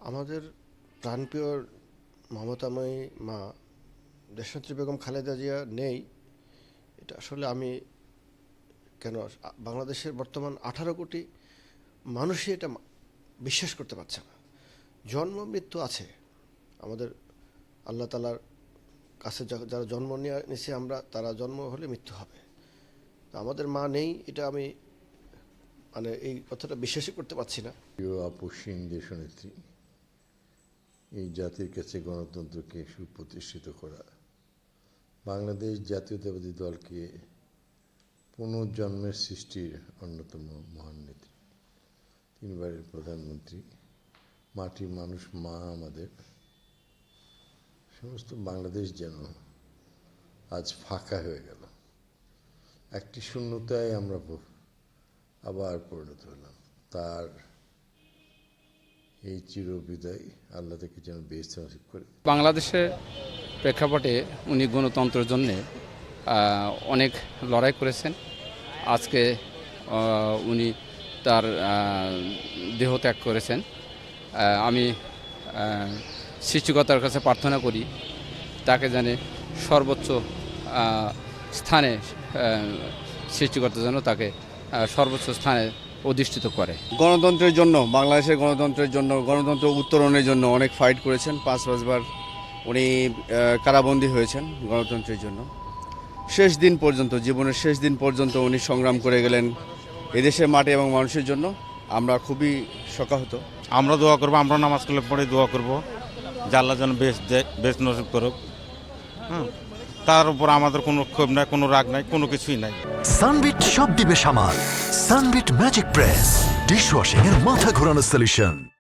আমাদের প্রাণপ্রিয় মমতাময়ী মা দেশনেত্রী বেগম খালেদা জিয়া নেই, এটা আসলে আমি কেন বাংলাদেশের বর্তমান 18 কোটি মানুষই এটা বিশ্বাস করতে পারছে না। জন্ম মৃত্যু আছে, আমাদের আল্লাহ তাআলার কাছে যারা জন্ম নিয়েছি আমরা, তারা জন্ম হলে মৃত্যু হবে। আমাদের মা নেই, এটা আমি মানে এই কথাটা বিশ্বাসই করতে পারছি না। প্রিয় আপসীন দেশনেত্রী, এই জাতির কাছে গণতন্ত্রকে সুপ্রতিষ্ঠিত করা, বাংলাদেশ জাতীয়তাবাদী দলকে পুনর্জন্মের সৃষ্টির অন্যতম মহান নেত্রী, 3 বারের প্রধানমন্ত্রী, মাটির মানুষ মা আমাদের, সমস্ত বাংলাদেশ যেন আজ ফাঁকা হয়ে গেল। একটি শূন্যতায় আমরা আবার পরিণত হলাম। তার এই চিরবিদায় আল্লাহ তাকে যেন বেহেশত নসিব করে। বাংলাদেশের প্রেক্ষাপটে উনি গণতন্ত্রের জন্যে অনেক লড়াই করেছেন। আজকে উনি তার দেহত্যাগ করেছেন। আমি সৃষ্টিকর্তার কাছে প্রার্থনা করি তাকে যেন সর্বোচ্চ স্থানে সৃষ্টিকর্তা যেন তাকে সর্বোচ্চ স্থানে অধিষ্ঠিত করে। গণতন্ত্রের জন্য, বাংলাদেশের গণতন্ত্রের জন্য, গণতন্ত্র উত্তরণের জন্য অনেক ফাইট করেছেন। 5-5 বার উনি কারাবন্দী হয়েছেন গণতন্ত্রের জন্য। শেষ দিন পর্যন্ত, জীবনের শেষ দিন পর্যন্ত উনি সংগ্রাম করে গেলেন এদেশের মাটি এবং মানুষের জন্য। আমরা খুবই শোকাহত। আমরা দোয়া করবো, আমরা নামাজ কালাম পড়ে দোয়া করবো যে আল্লাহ যেন বেশ নসিব করুক। তার উপর আমাদের কোনো ক্ষোভ নাই, কোনো রাগ নাই, কোনো কিছুই নাই। সানবিট সব দিবে সামাল। সানবিট ম্যাজিক প্রেস ডিশওয়াশিং এর মাথা ঘোরানো সলিউশন।